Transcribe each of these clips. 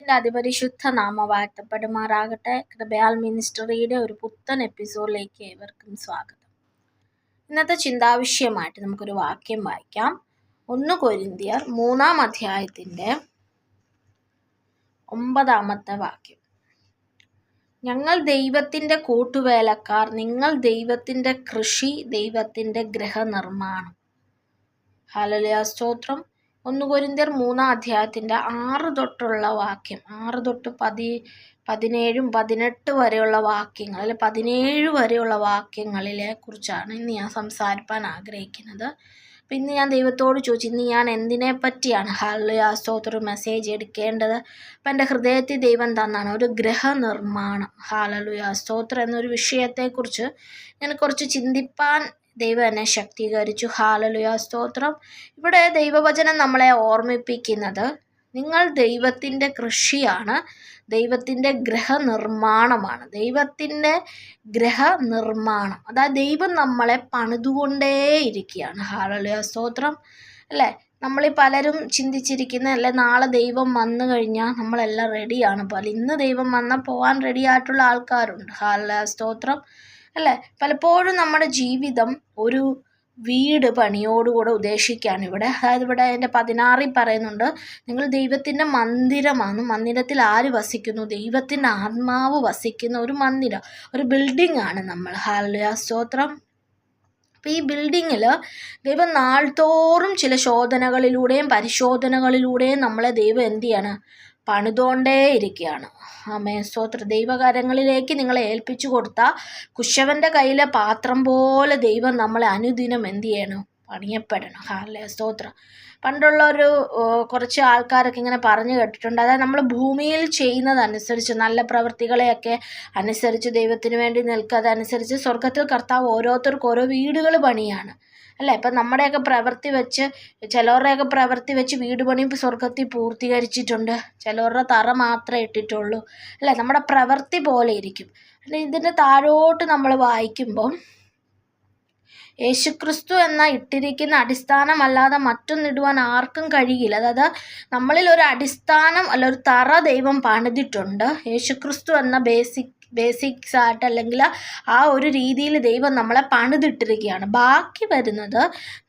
അതിപരിശുദ്ധ നാമ വാഴ്ത്തപ്പെടുമാറാകട്ടെ. കൃപയാൽ മിനിസ്ട്രിയുടെ ഒരു പുത്തൻ എപ്പിസോഡിലേക്ക് ഏവർക്കും സ്വാഗതം. ഇന്നത്തെ ചിന്താവിഷയമായിട്ട് നമുക്കൊരു വാക്യം വായിക്കാം. 1 കൊരിന്ത്യർ 3 അധ്യായത്തിൻ്റെ 9 വാക്യം. ഞങ്ങൾ ദൈവത്തിൻ്റെ കൂട്ടുവേലക്കാർ, നിങ്ങൾ ദൈവത്തിൻ്റെ കൃഷി, ദൈവത്തിൻ്റെ ഗൃഹനിർമ്മാണം. ഹല്ലേലൂയ, സ്തോത്രം. 1 കൊരിന്ത്യർ 3 അധ്യായത്തിൻ്റെ 6 തൊട്ടുള്ള വാക്യം, 6 തൊട്ട് 17, 18 വരെയുള്ള വാക്യങ്ങൾ, അല്ലെ 17 വരെയുള്ള വാക്യങ്ങളിലെ കുറിച്ചാണ് ഇന്ന് ഞാൻ സംസാരിക്കാൻ ആഗ്രഹിക്കുന്നത്. അപ്പം ഇന്ന് ഞാൻ ദൈവത്തോട് ചോദിച്ചു, ഇന്ന് ഞാൻ എന്തിനെ പറ്റിയാണ് ഹല്ലേലൂയ സ്തോത്രം മെസ്സേജ് എടുക്കേണ്ടത്. അപ്പം എൻ്റെ ഹൃദയത്തിൽ ദൈവം തന്നാണ് ഒരു ഗൃഹനിർമ്മാണം. ഹല്ലേലൂയ സ്തോത്രം എന്നൊരു വിഷയത്തെക്കുറിച്ച് ഞാൻ കുറച്ച് ചിന്തിപ്പാൻ ദൈവം എന്നെ ശക്തീകരിച്ചു. ഹല്ലേലൂയ സ്തോത്രം. ഇവിടെ ദൈവവചനം നമ്മളെ ഓർമ്മിപ്പിക്കുന്നത്, നിങ്ങൾ ദൈവത്തിൻ്റെ കൃഷിയാണ്, ദൈവത്തിൻ്റെ ഗൃഹനിർമ്മാണമാണ്. ദൈവത്തിൻ്റെ ഗൃഹനിർമ്മാണം, അതായത് ദൈവം നമ്മളെ പണിതുകൊണ്ടേയിരിക്കുകയാണ്. ഹല്ലേലൂയ സ്തോത്രം. അല്ലേ, നമ്മളീ പലരും ചിന്തിച്ചിരിക്കുന്ന, അല്ലെ നാളെ ദൈവം വന്നു കഴിഞ്ഞാൽ നമ്മളെല്ലാം റെഡിയാണ് പോലെ. ഇന്ന് ദൈവം വന്നാൽ പോകാൻ റെഡി ആയിട്ടുള്ള ആൾക്കാരുണ്ട്. ഹല്ലേലൂയ സ്തോത്രം. അല്ലേ, പലപ്പോഴും നമ്മുടെ ജീവിതം ഒരു വീട് പണിയോടുകൂടെ ഉദ്ദേശിക്കുകയാണ് ഇവിടെ. അതായത് ഇവിടെ അതിൻ്റെ 16 പറയുന്നുണ്ട്, നിങ്ങൾ ദൈവത്തിൻ്റെ മന്ദിരമാണ്. മന്ദിരത്തിൽ ആര് വസിക്കുന്നു? ദൈവത്തിൻ്റെ ആത്മാവ് വസിക്കുന്ന ഒരു മന്ദിരം, ഒരു ബിൽഡിംഗ് ആണ് നമ്മൾ. ഹല്ലേലൂയ സ്തോത്രം. അപ്പോൾ ഈ ബിൽഡിങ്ങിൽ ദൈവം നാൾതോറും ചില ശോധനകളിലൂടെയും പരിശോധനകളിലൂടെയും നമ്മളെ ദൈവം എന്ത് ചെയ്യാണ്? പണിതുകൊണ്ടേ ഇരിക്കുകയാണ്. ആമേൻ സ്തോത്രം. ദൈവകരങ്ങളിലേക്ക് നിങ്ങളെ ഏൽപ്പിച്ചു കൊടുത്താൽ കുശവൻ്റെ കയ്യിലെ പാത്രം പോലെ ദൈവം നമ്മളെ അനുദിനം എന്ത് ചെയ്യണം? പണിയപ്പെടണം. ഹല്ലേലൂയ സ്തോത്രം. പണ്ടുള്ള കുറച്ച് ആൾക്കാരൊക്കെ ഇങ്ങനെ പറഞ്ഞു കേട്ടിട്ടുണ്ട്, അതായത് നമ്മൾ ഭൂമിയിൽ ചെയ്യുന്നതനുസരിച്ച്, നല്ല പ്രവൃത്തികളെയൊക്കെ അനുസരിച്ച്, ദൈവത്തിന് വേണ്ടി നിൽക്കുക, അതനുസരിച്ച് സ്വർഗത്തിൽ കർത്താവ് ഓരോരുത്തർക്കും ഓരോ വീടുകൾ പണിയാണ്. അല്ലേ, ഇപ്പം നമ്മുടെയൊക്കെ പ്രവൃത്തി വെച്ച്, ചിലവരുടെയൊക്കെ പ്രവൃത്തി വെച്ച് വീട് പണി സ്വർഗത്തിൽ പൂർത്തീകരിച്ചിട്ടുണ്ട്, ചിലവരുടെ തറ മാത്രമേ ഇട്ടിട്ടുള്ളൂ. അല്ലേ, നമ്മുടെ പ്രവൃത്തി പോലെ ഇരിക്കും. അല്ലെ, ഇതിൻ്റെ താഴോട്ട് നമ്മൾ വായിക്കുമ്പം, യേശുക്രിസ്തു എന്ന ഇട്ടിരിക്കുന്ന അടിസ്ഥാനമല്ലാതെ മറ്റൊന്നിടുവാൻ ആർക്കും കഴിയില്ല. അതായത് നമ്മളിൽ ഒരു അടിസ്ഥാനം, അല്ല ഒരു തറ ദൈവം പണിതിട്ടുണ്ട്. യേശുക്രിസ്തു എന്ന ബേസിക്സ് ആയിട്ട്, അല്ലെങ്കിൽ ആ ഒരു രീതിയിൽ ദൈവം നമ്മളെ പണിതിട്ടിരിക്കുകയാണ്. ബാക്കി വരുന്നത്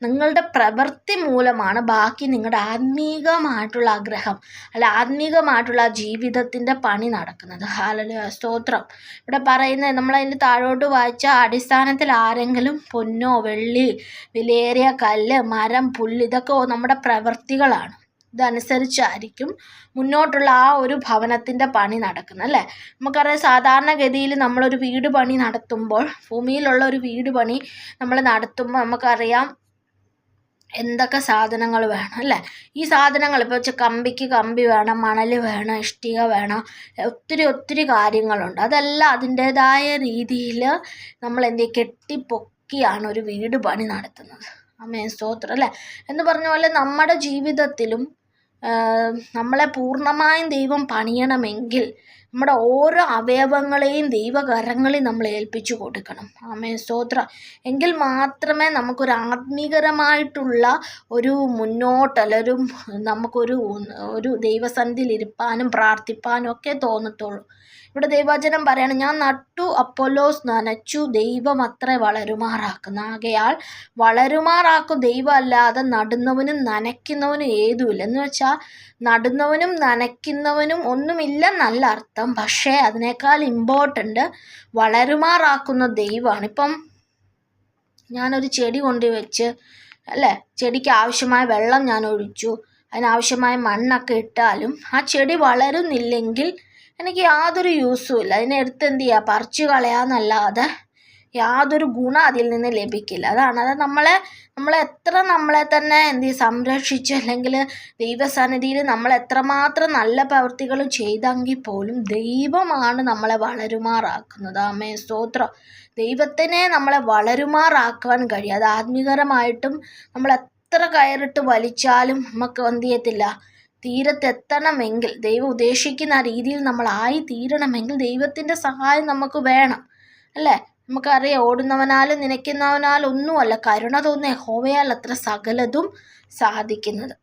നിങ്ങളുടെ പ്രവൃത്തി മൂലമാണ്. ബാക്കി നിങ്ങളുടെ ആത്മീകമായിട്ടുള്ള ആഗ്രഹം, അല്ല ആത്മീകമായിട്ടുള്ള ജീവിതത്തിൻ്റെ പണി നടക്കുന്നത്. ഹല്ലേലൂയ സ്തോത്രം. ഇവിടെ പറയുന്നത്, നമ്മളതിൻ്റെ താഴോട്ട് വായിച്ച അടിസ്ഥാനത്തിൽ ആരെങ്കിലും പൊന്നോ വെള്ളി, വിലയേറിയ കല്ല്, മരം, പുല്ല്, ഇതൊക്കെ നമ്മുടെ പ്രവൃത്തികളാണ്. ഇതനുസരിച്ചായിരിക്കും മുന്നോട്ടുള്ള ആ ഒരു ഭവനത്തിൻ്റെ പണി നടക്കുന്നത്. അല്ലേ, നമുക്കറിയാം സാധാരണഗതിയിൽ നമ്മളൊരു വീട് പണി നടത്തുമ്പോൾ, ഭൂമിയിലുള്ള ഒരു വീട് പണി നമ്മൾ നടത്തുമ്പോൾ നമുക്കറിയാം എന്തൊക്കെ സാധനങ്ങൾ വേണം. അല്ലേ, ഈ സാധനങ്ങൾ ഇപ്പോൾ കമ്പിക്ക് കമ്പി വേണം, മണൽ വേണം, ഇഷ്ടിക വേണം, ഒത്തിരി കാര്യങ്ങളുണ്ട്. അതെല്ലാം അതിൻ്റേതായ രീതിയിൽ നമ്മൾ കെട്ടിപ്പൊക്കിയാണ് ഒരു വീട് പണി നടത്തുന്നത്. ആമേൻ സ്തോത്രം. അല്ലേ, എന്ന് പറഞ്ഞ പോലെ നമ്മുടെ ജീവിതത്തിലും നമ്മളെ പൂർണ്ണമായും ദൈവം പണിയണമെങ്കിൽ നമ്മുടെ ഓരോ അവയവങ്ങളെയും ദൈവകരങ്ങളിൽ നമ്മൾ ഏൽപ്പിച്ചു കൊടുക്കണം. ആമേൻ സ്തോത്രം. എങ്കിൽ മാത്രമേ നമുക്കൊരു ആത്മീകരമായിട്ടുള്ള ഒരു മുന്നോട്ടല്ല, നമുക്കൊരു ദൈവസന്നിധിയിൽ ഇരുപ്പാനും പ്രാർത്ഥിപ്പാനും ഒക്കെ തോന്നത്തുള്ളൂ. ഇവിടെ ദൈവവചനം പറയാണ്, ഞാൻ നട്ടു, അപ്പൊല്ലോസ് നനച്ചു, ദൈവം അത്രേ വളരുമാറാക്കുന്നു. ആകയാൽ വളരുമാറാക്കും ദൈവം അല്ലാതെ നടുന്നവനും നനയ്ക്കുന്നവനും ഏതുമില്ല. എന്ന് വെച്ചാൽ നടുന്നവനും നനയ്ക്കുന്നവനും ഒന്നുമില്ലെന്നല്ല അർത്ഥം, പക്ഷേ അതിനേക്കാൾ ഇമ്പോർട്ടൻ്റ് വളരുമാറാക്കുന്ന ദൈവമാണ്. ഇപ്പം ഞാനൊരു ചെടി കൊണ്ടുവച്ച്, അല്ലേ, ചെടിക്ക് ആവശ്യമായ വെള്ളം ഞാൻ ഒഴിച്ചു, അതിനാവശ്യമായ മണ്ണൊക്കെ ഇട്ടാലും ആ ചെടി വളരുന്നില്ലെങ്കിൽ എനിക്ക് യാതൊരു യൂസും ഇല്ല. അതിനെടുത്ത് എന്ത് ചെയ്യുക? പറിച്ചു കളയാന്നല്ലാതെ യാതൊരു ഗുണം അതിൽ നിന്ന് ലഭിക്കില്ല. അതാണ് നമ്മളെത്ര നമ്മളെ തന്നെ സംരക്ഷിച്ച്, അല്ലെങ്കിൽ ദൈവസന്നിധിയിൽ നമ്മൾ എത്രമാത്രം നല്ല പ്രവൃത്തികൾ ചെയ്തെങ്കിൽ പോലും ദൈവമാണ് നമ്മളെ വളരുമാറാക്കുന്നത്. ആമേൻ സ്തോത്രം. ദൈവത്തിനെ നമ്മളെ വളരുമാറാക്കാൻ കഴിയും. അത് ആത്മീകരമായിട്ടും നമ്മൾ എത്ര കയറിട്ട് വലിച്ചാലും നമുക്ക് എന്ത് ചെയ്യത്തില്ല, തീരത്തെത്തണമെങ്കിൽ, ദൈവം ഉദ്ദേശിക്കുന്ന ആ രീതിയിൽ നമ്മളായി തീരണമെങ്കിൽ ദൈവത്തിൻ്റെ സഹായം നമുക്ക് വേണം. അല്ലേ, നമുക്കറിയാം, ഓടുന്നവനാലും നനയ്ക്കുന്നവനാലും ഒന്നുമല്ല, കരുണ തോന്നിയ യഹോവയാൽ അത്ര സകലതും സാധിക്കുന്നത്.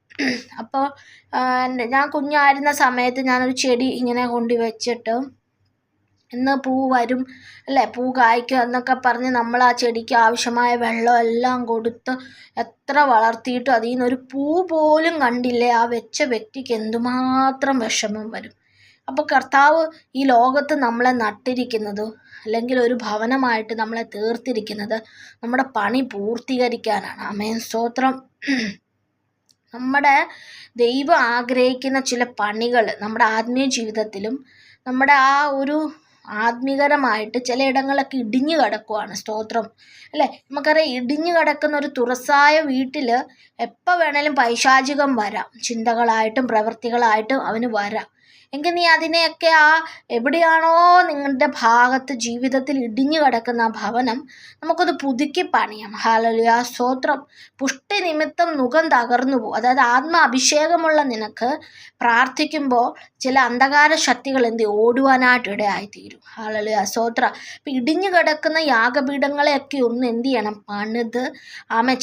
അപ്പോൾ ഞാൻ കുഞ്ഞായിരുന്ന സമയത്ത് ഞാനൊരു ചെടി ഇങ്ങനെ കൊണ്ട് വെച്ചിട്ട് ഇന്ന് പൂ വരും അല്ലേ, പൂ കായ്ക്കും എന്നൊക്കെ പറഞ്ഞ് നമ്മൾ ആ ചെടിക്ക് ആവശ്യമായ വെള്ളം എല്ലാം കൊടുത്ത് എത്ര വളർത്തിയിട്ടും അതിൽ നിന്നൊരു പൂ പോലും കണ്ടില്ലേ, ആ വെച്ച വ്യക്തിക്ക് എന്തുമാത്രം വിഷമം വരും. അപ്പോൾ കർത്താവ് ഈ ലോകത്ത് നമ്മളെ നട്ടിരിക്കുന്നത്, അല്ലെങ്കിൽ ഒരു ഭവനമായിട്ട് നമ്മളെ തീർത്തിരിക്കുന്നത് നമ്മുടെ പണി പൂർത്തീകരിക്കാനാണ്. ആമേൻ, സ്തോത്രം. നമ്മുടെ ദൈവം ആഗ്രഹിക്കുന്ന ചില പണികൾ നമ്മുടെ ആത്മീയ ജീവിതത്തിലും നമ്മുടെ ആ ഒരു ആത്മീകരമായിട്ട് ചിലയിടങ്ങളൊക്കെ ഇടിഞ്ഞു കിടക്കുവാണ്. സ്തോത്രം അല്ലേ. നമുക്കറിയാം, ഇടിഞ്ഞു കിടക്കുന്ന ഒരു തുറസായ വീട്ടിൽ എപ്പോൾ വേണേലും പൈശാചികം വരാം, ചിന്തകളായിട്ടും പ്രവൃത്തികളായിട്ടും അവന് വരാം. എങ്കിൽ നീ അതിനെയൊക്കെ എവിടെയാണോ നിങ്ങളുടെ ഭാഗത്ത് ജീവിതത്തിൽ ഇടിഞ്ഞു കിടക്കുന്ന ആ ഭവനം നമുക്കത് പുതുക്കി പണിയാം. ഹല്ലേലൂയ, സ്തോത്രം. പുഷ്ടി നിമിത്തം മുഖം തകർന്നു പോകും. അതായത് അഭിഷേകമുള്ള നിനക്ക് പ്രാർത്ഥിക്കുമ്പോൾ ചില അന്ധകാര ശക്തികൾ ഓടുവാനായിട്ട് ഇടയായിത്തീരും. ഹല്ലേലൂയ, സ്തോത്രം. അപ്പം ഇടിഞ്ഞു കിടക്കുന്ന യാഗപീഠങ്ങളെയൊക്കെ ഒന്ന് എന്ത് ചെയ്യണം, പണിത്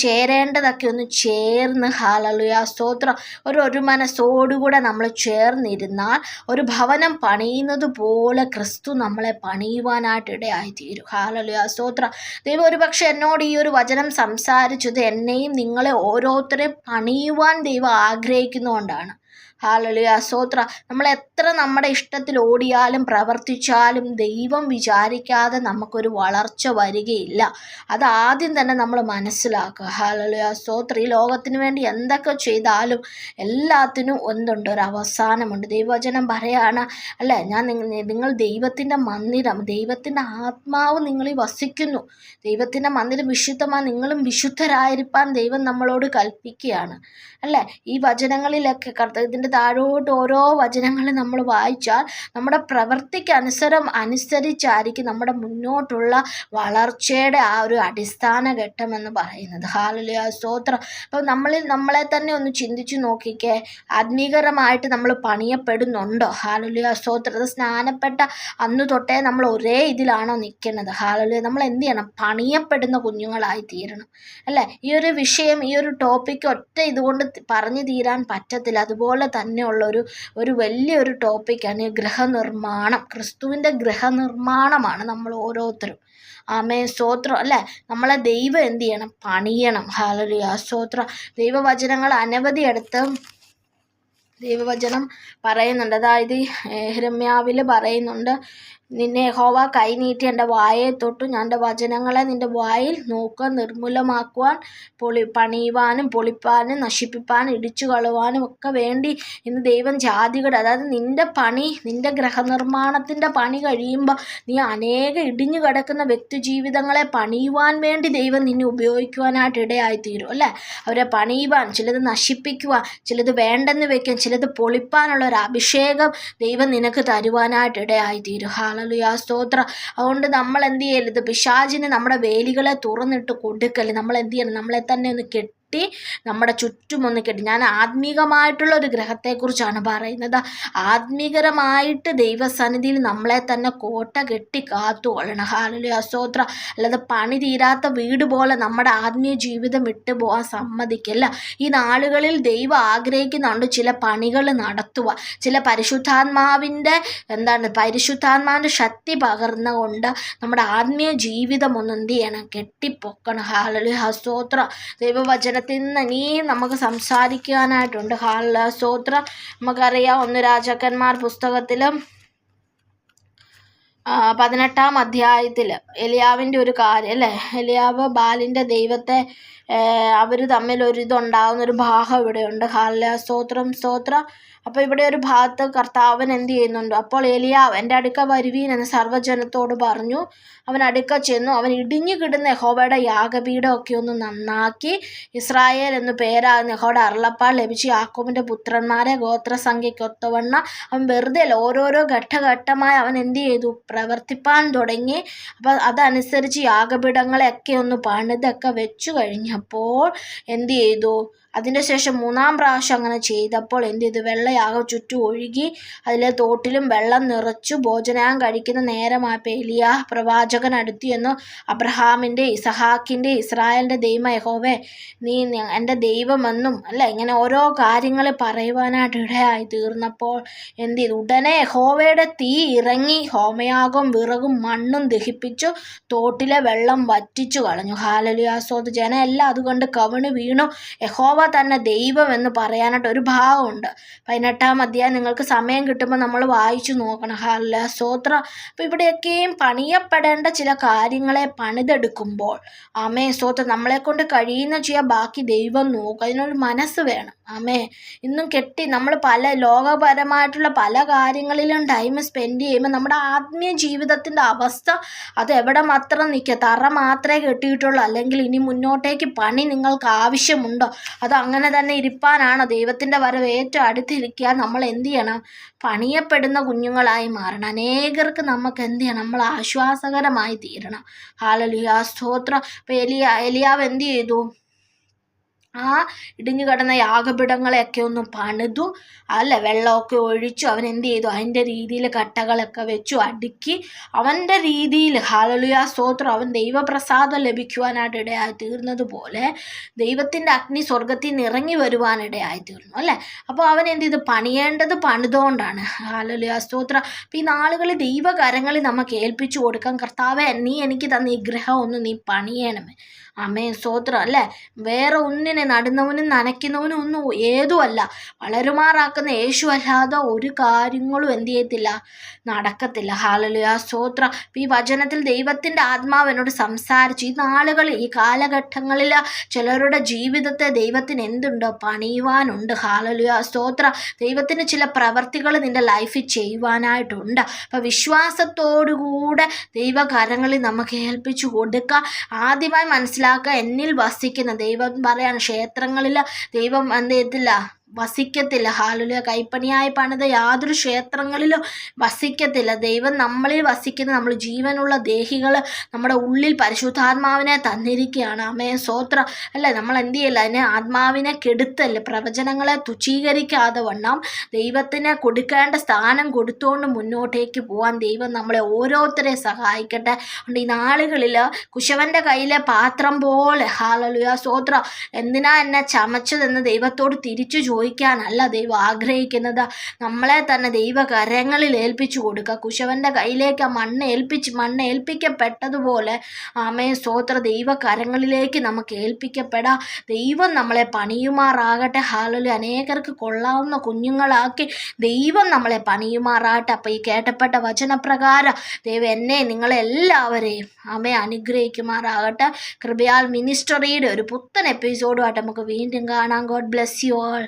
ചേരേണ്ടതൊക്കെ ഒന്ന് ചേർന്ന്, ഹല്ലേലൂയ, സ്തോത്രം, ഒരു മനസ്സോടുകൂടെ നമ്മൾ ചേർന്നിരുന്നാൽ ഒരു ഭവനം പണിയുന്നത് പോലെ ക്രിസ്തു നമ്മളെ പണിയുവാനായിട്ട് ഇടയായിത്തീരും. ഹല്ലേലൂയ, സ്തോത്രം. ദൈവം ഒരു പക്ഷെ എന്നോട് ഈ ഒരു വചനം സംസാരിച്ചത് എന്നെയും നിങ്ങളെ ഓരോരുത്തരെയും പണിയുവാൻ ദൈവം ആഗ്രഹിക്കുന്നതുകൊണ്ടാണ്. ഹല്ലേലൂയ, സ്തോത്രം. നമ്മൾ എത്ര നമ്മുടെ ഇഷ്ടത്തിൽ ഓടിയാലും പ്രവർത്തിച്ചാലും ദൈവം വിചാരിക്കാതെ നമുക്കൊരു വളർച്ച വരികയില്ല. അതാദ്യം തന്നെ നമ്മൾ മനസ്സിലാക്കുക. ഹല്ലേലൂയ, സ്തോത്രം. ഈ ലോകത്തിന് വേണ്ടി എന്തൊക്കെ ചെയ്താലും എല്ലാത്തിനും എന്തുണ്ട്, ഒരു അവസാനമുണ്ട്. ദൈവവചനം പറയാണ് അല്ലേ, നിങ്ങൾ ദൈവത്തിൻ്റെ മന്ദിരം, ദൈവത്തിൻ്റെ ആത്മാവ് നിങ്ങളിൽ വസിക്കുന്നു, ദൈവത്തിൻ്റെ മന്ദിരം വിശുദ്ധമാണ്, നിങ്ങളും വിശുദ്ധരായിരിക്കാൻ ദൈവം നമ്മളോട് കൽപ്പിക്കുകയാണ് അല്ലേ. ഈ വചനങ്ങളിലൊക്കെ ഇതിൻ്റെ താഴോട്ട് ഓരോ വചനങ്ങൾ നമ്മൾ വായിച്ചാൽ നമ്മുടെ പ്രവൃത്തിക്ക് അനുസരിച്ചായിരിക്കും നമ്മുടെ മുന്നോട്ടുള്ള വളർച്ചയുടെ ആ ഒരു അടിസ്ഥാന ഘട്ടമെന്ന് പറയുന്നത്. ഹല്ലേലൂയ, സ്തോത്രം. അപ്പോൾ നമ്മളെ തന്നെ ഒന്ന് ചിന്തിച്ചു നോക്കിക്കേ, ആത്മീകരമായിട്ട് നമ്മൾ പണിയപ്പെടുന്നുണ്ടോ? ഹല്ലേലൂയ, സ്തോത്രം. അത് സ്നാനപ്പെട്ട അന്ന് തൊട്ടേ നമ്മൾ ഒരേ ഇതിലാണോ നിൽക്കുന്നത്? ഹല്ലേലൂയ. നമ്മൾ എന്ത് ചെയ്യണം, പണിയപ്പെടുന്ന കുഞ്ഞുങ്ങളായി തീരണം അല്ലേ. ഈ ഒരു വിഷയം, ഈ ഒരു ടോപ്പിക്ക് ഒറ്റ ഇതുകൊണ്ട് പറഞ്ഞു തീരാൻ പറ്റത്തില്ല. അതുപോലെ തന്നെയുള്ള ഒരു വലിയൊരു ടോപ്പിക്കാണ് ഗൃഹനിർമ്മാണം. ക്രിസ്തുവിൻ്റെ ഗൃഹനിർമ്മാണമാണ് നമ്മൾ ഓരോരുത്തരും. ആമേൻ, സ്തോത്രം അല്ലേ. നമ്മളെ ദൈവം എന്ത് ചെയ്യണം, പണിയണം. ഹല്ലേലൂയ, സ്തോത്രം. ദൈവവചനങ്ങൾ അനവധി അടുത്ത് ദൈവവചനം പറയുന്നുണ്ട്. അതായത് യെരമ്യാവിൽ പറയുന്നുണ്ട്, നിന്നെ യഹോവ കൈ നീട്ടി എൻ്റെ വായെ തൊട്ടു, ഞാൻ എൻ്റെ വചനങ്ങളെ നിൻ്റെ വായിൽ നിർമ്മൂലമാക്കുവാൻ, പണിയുവാനും പൊളിപ്പാനും നശിപ്പിപ്പാനും ഇടിച്ചു കളവാനും ഒക്കെ വേണ്ടി ഇന്ന് ദൈവം ജാതികളുടെ, അതായത് നിൻ്റെ പണി, നിൻ്റെ ഗൃഹനിർമ്മാണത്തിൻ്റെ പണി കഴിയുമ്പോൾ നീ അനേക ഇടിഞ്ഞു കിടക്കുന്ന വ്യക്തി ജീവിതങ്ങളെ പണിയുവാൻ വേണ്ടി ദൈവം നിന്നെ ഉപയോഗിക്കുവാനായിട്ട് ഇടയായിത്തീരും അല്ലേ. അവരെ പണിയുവാൻ, ചിലത് നശിപ്പിക്കുവാൻ, ചിലത് വേണ്ടെന്ന് വെക്കാൻ, ചിലത് പൊളിപ്പാനുള്ള ഒരു അഭിഷേകം ദൈവം നിനക്ക് തരുവാനായിട്ട് ഇടയായിത്തീരും. ഹല്ലേലൂയ, സ്തോത്രം. അതുകൊണ്ട് നമ്മൾ എന്ത് ചെയ്യരുത്, പിശാചിന് നമ്മുടെ വേലികളെ തുറന്നിട്ട് കൊടുക്കല്. നമ്മൾ എന്ത് ചെയ്യണം, നമ്മളെ തന്നെ ഒന്ന് കെട്ടി നമ്മുടെ ചുറ്റുമൊന്ന് കെട്ടി. ഞാൻ ആത്മീകമായിട്ടുള്ള ഒരു ഗ്രഹത്തെക്കുറിച്ചാണ് പറയുന്നത്. ആത്മീകരമായിട്ട് ദൈവസന്നിധിയിൽ നമ്മളെ തന്നെ കോട്ട കെട്ടി കാത്തുകൊള്ളണം. ഹല്ലേലൂയ, സ്തോത്രം. അല്ലാതെ പണി തീരാത്ത വീട് പോലെ നമ്മുടെ ആത്മീയ ജീവിതം വിട്ടു പോകാൻ സമ്മതിക്കില്ല. ഈ നാളുകളിൽ ദൈവം ആഗ്രഹിക്കുന്നുണ്ട് ചില പണികൾ നടത്തുക, ചില പരിശുദ്ധാത്മാവിൻ്റെ പരിശുദ്ധാത്മാവിൻ്റെ ശക്തി പകർന്നുകൊണ്ട് നമ്മുടെ ആത്മീയ ജീവിതം ഒന്ന് എന്ത് ചെയ്യണം, കെട്ടിപ്പൊക്കണം. ഹല്ലേലൂയ, സ്തോത്രം. ദൈവവചനത്തിൽ നിന്ന് ഇനിയും നമുക്ക് സംസാരിക്കാനായിട്ടുണ്ട്. ഹല്ലേലൂയ, സ്തോത്രം. നമുക്കറിയാം, 1 രാജാക്കന്മാർ പുസ്തകത്തിലും 18-ാം അധ്യായത്തിൽ എലിയാവിൻ്റെ ഒരു കാര്യം അല്ലേ. എലിയാവ് ബാലിൻ്റെ ദൈവത്തെ അവർ തമ്മിൽ ഇതുണ്ടാകുന്നൊരു ഭാഗം ഇവിടെയുണ്ട്. ഹല്ലേലൂയ, സ്തോത്രം, സ്തോത്രം. അപ്പോൾ ഇവിടെ ഒരു ഭാഗത്ത് കർത്താവൻ എന്ത് ചെയ്യുന്നുണ്ട്, അപ്പോൾ എലിയാവ് എൻ്റെ അടുക്ക വരുവീൻ എന്ന് സർവ്വജനത്തോട് പറഞ്ഞു. അവൻ അടുക്ക ചെന്നു. അവൻ ഇടിഞ്ഞു കിടന്ന യഹോവയുടെ യാഗപീഠമൊക്കെ ഒന്ന് നന്നാക്കി, ഇസ്രായേൽ എന്ന് പേരാകുന്ന യഹോവയുടെ അരുളപ്പാട് ലഭിച്ച് യാക്കോബിൻ്റെ പുത്രന്മാരെ ഗോത്രസംഖ്യയ്ക്കൊത്തവണ്ണം അവൻ വെറുതെ അല്ല, ഓരോരോ ഘട്ടഘട്ടമായി അവൻ എന്ത് ചെയ്തു, പ്രവർത്തിപ്പാൻ തുടങ്ങി. അപ്പോൾ അതനുസരിച്ച് യാഗപീഠങ്ങളെയൊക്കെ ഒന്ന് പണിതൊക്കെ വെച്ചു കഴിഞ്ഞപ്പോൾ എന്ത് ചെയ്തു, അതിൻ്റെ ശേഷം 3-ാം പ്രാവശ്യം അങ്ങനെ ചെയ്തപ്പോൾ എന്ത് ചെയ്തു? വെള്ളയാകെ ചുറ്റും ഒഴുകി അതിലെ തോട്ടിലും വെള്ളം നിറച്ചു. ഭോജനം കഴിക്കുന്ന നേരമായപ്പോൾ ഏലിയ പ്രവാചകൻ അടുത്തു എന്ന് അബ്രഹാമിൻ്റെ, ഇസഹാക്കിൻ്റെ, ഇസ്രായേലിൻ്റെ ദൈവം യഹോവേ, നീ എൻ്റെ ദൈവമെന്നും അല്ല ഇങ്ങനെ ഓരോ കാര്യങ്ങൾ പറയുവാനായിട്ട് ഇടയായി തീർന്നപ്പോൾ എന്ത് ചെയ്തു? ഉടനെ യഹോവയുടെ തീ ഇറങ്ങി ഹോമയാഗം വിറകും മണ്ണും ദഹിപ്പിച്ചു തോട്ടിലെ വെള്ളം വറ്റിച്ചു കളഞ്ഞു. ഹല്ലേലൂയ. സ്തോത്രം. ജനം എല്ലാം അതുകൊണ്ട് കവിണ് വീണു. യഹോവ തന്നെ ദൈവം എന്ന് പറയാനായിട്ട് ഒരു ഭാഗമുണ്ട്. 18-ാം അധ്യായം നിങ്ങൾക്ക് സമയം കിട്ടുമ്പോൾ നമ്മൾ വായിച്ചു നോക്കണം. ഹല്ലേലൂയ. സ്തോത്രം. അപ്പോൾ ഇവിടെയൊക്കെയും പണിയപ്പെടേണ്ട ചില കാര്യങ്ങളെ പണിതെടുക്കുമ്പോൾ ആമേ സ്തോത്രം, നമ്മളെക്കൊണ്ട് കഴിയുന്ന ചെയ്യാൻ ബാക്കി ദൈവം നോക്കും. അതിനൊരു മനസ്സ് വേണം. ആമേ. ഇന്നും നമ്മൾ ലോകപരമായിട്ടുള്ള പല കാര്യങ്ങളിലും ടൈം സ്പെൻഡ് ചെയ്യുമ്പോൾ നമ്മുടെ ആത്മീയ ജീവിതത്തിൻ്റെ അവസ്ഥ അത് എവിടെ മാത്രം നിൽക്കുക? തറ മാത്രമേ കെട്ടിയിട്ടുള്ളൂ, അല്ലെങ്കിൽ ഇനി മുന്നോട്ടേക്ക് പണി നിങ്ങൾക്ക് ആവശ്യമുണ്ടോ? അത് അങ്ങനെ തന്നെ ഇരിപ്പാനാണോ? ദൈവത്തിൻ്റെ വരവ് ഏറ്റവും അടുത്തിരിക്കുക. നമ്മൾ എന്ത് ചെയ്യണം? പണിയപ്പെടുന്ന കുഞ്ഞുങ്ങളായി മാറണം. അനേകർക്ക് നമുക്ക് എന്ത് ചെയ്യണം? നമ്മൾ ആശ്വാസകരമായി തീരണം. ഹല്ലേലൂയ. സ്തോത്രം. അപ്പോൾ എലിയാവ് എന്ത് ചെയ്തു? ആ ഇടിഞ്ഞു കിടന്ന യാഗപീഠങ്ങളെയൊക്കെ ഒന്ന് പണിതു, വെള്ളമൊക്കെ ഒഴിച്ചു. അവൻ എന്ത് ചെയ്തു? അതിൻ്റെ രീതിയിൽ കട്ടകളൊക്കെ വെച്ചു അടുക്കി അവൻ്റെ രീതിയിൽ. ഹല്ലേലൂയ. സ്തോത്രം. അവൻ ദൈവപ്രസാദം ലഭിക്കുവാനായിട്ട് ഇടയായി തീർന്നതുപോലെ ദൈവത്തിൻ്റെ അഗ്നി സ്വർഗത്തിൽ നിന്ന് ഇറങ്ങി വരുവാനിടയായി തീർന്നു. അപ്പോൾ അവൻ എന്ത് ചെയ്തു? പണിയേണ്ടത് പണിതുകൊണ്ടാണ്. ഹല്ലേലൂയ. സ്തോത്രം. അപ്പോൾ ഈ നാളുകളിൽ ദൈവകരങ്ങളിൽ നമുക്ക് ഏൽപ്പിച്ചു കൊടുക്കാം. കർത്താവേ, നീ എനിക്ക് തന്ന ഈ ഗ്രഹം ഒന്ന് നീ പണിയണമേ. ആമേ സ്തോത്രം. വേറെ ഒന്നിനെ നടുന്നവനും നനയ്ക്കുന്നവനും ഒന്നും ഏതുമല്ല, വളരുമാറാക്കുന്ന യേശു അല്ലാതെ ഒരു കാര്യങ്ങളും എന്ത് ചെയ്യത്തില്ല? നടക്കത്തില്ല. ഹല്ലേലൂയ. സ്തോത്രം. ഈ വചനത്തിൽ ദൈവത്തിൻ്റെ ആത്മാവ് എന്നോട് സംസാരിച്ചു. ഈ നാളുകളിൽ, ഈ കാലഘട്ടങ്ങളിൽ ചിലരുടെ ജീവിതത്തെ ദൈവത്തിന് എന്തുണ്ട്? പണിയുവാനുണ്ട്. ഹല്ലേലൂയ. സ്തോത്രം. ദൈവത്തിന് ചില പ്രവർത്തികൾ നിൻ്റെ ലൈഫിൽ ചെയ്യുവാനായിട്ടുണ്ട്. അപ്പോൾ വിശ്വാസത്തോടുകൂടെ ദൈവകരങ്ങളിൽ നമുക്ക് ഏൽപ്പിച്ചു കൊടുക്കുക. ആദ്യമായി മനസ്സിലാക്കുക, എന്നിൽ വസിക്കുന്ന ദൈവം പറയാണ്, ക്ഷേത്രങ്ങളിൽ ദൈവം എന്ത് ചെയ്യത്തില്ല? വസിക്കത്തില്ല. ഹല്ലേലൂയ. കൈപ്പണിയായി പണിത യാതൊരു ക്ഷേത്രങ്ങളിലും വസിക്കത്തില്ല. ദൈവം നമ്മളിൽ വസിക്കുന്ന, നമ്മൾ ജീവനുള്ള ദേഹികൾ നമ്മുടെ ഉള്ളിൽ പരിശുദ്ധാത്മാവിനെ തന്നിരിക്കുകയാണ്. ആമേ സ്തോത്രം. നമ്മൾ എന്ത് ചെയ്യില്ല? അതിനെ ആത്മാവിനെ കെടുത്തല്ല, പ്രവചനങ്ങളെ തുച്ഛീകരിക്കാതെ വണ്ണം ദൈവത്തിന് കൊടുക്കേണ്ട സ്ഥാനം കൊടുത്തുകൊണ്ട് മുന്നോട്ടേക്ക് പോകാൻ ദൈവം നമ്മളെ ഓരോരുത്തരെ സഹായിക്കട്ടെ. അതുകൊണ്ട് ഈ നാളുകളിൽ കുശവൻ്റെ കയ്യിലെ പാത്രം പോലെ, ഹല്ലേലൂയ സ്തോത്രം, എന്തിനാ എന്നെ ചമച്ചതെന്ന് ദൈവത്തോട് തിരിച്ചു ചോദിക്കാനല്ല ദൈവം ആഗ്രഹിക്കുന്നത്. നമ്മളെ തന്നെ ദൈവകരങ്ങളിൽ ഏൽപ്പിച്ചു കൊടുക്കുക. കുശവൻ്റെ കയ്യിലേക്ക് മണ്ണ് ഏൽപ്പിക്കപ്പെട്ടതുപോലെ ആമേ സ്തോത്ര ദൈവകരങ്ങളിലേക്ക് നമുക്ക് ഏൽപ്പിക്കപ്പെടാം. ദൈവം നമ്മളെ പണിയുമാറാകട്ടെ. ഹല്ലേലൂയ. അനേകർക്ക് കൊള്ളാവുന്ന കുഞ്ഞുങ്ങളാക്കി ദൈവം നമ്മളെ പണിയുമാറാകട്ടെ. അപ്പോൾ ഈ കേട്ടപ്പെട്ട വചനപ്രകാരം ദൈവം എന്നെ നിങ്ങളെല്ലാവരെയും ആമേ അനുഗ്രഹിക്കുമാറാകട്ടെ. കൃപയാൽ മിനിസ്റ്ററിയുടെ ഒരു പുത്തൻ എപ്പിസോഡുമായിട്ട് നമുക്ക് വീണ്ടും കാണാം. God bless you all.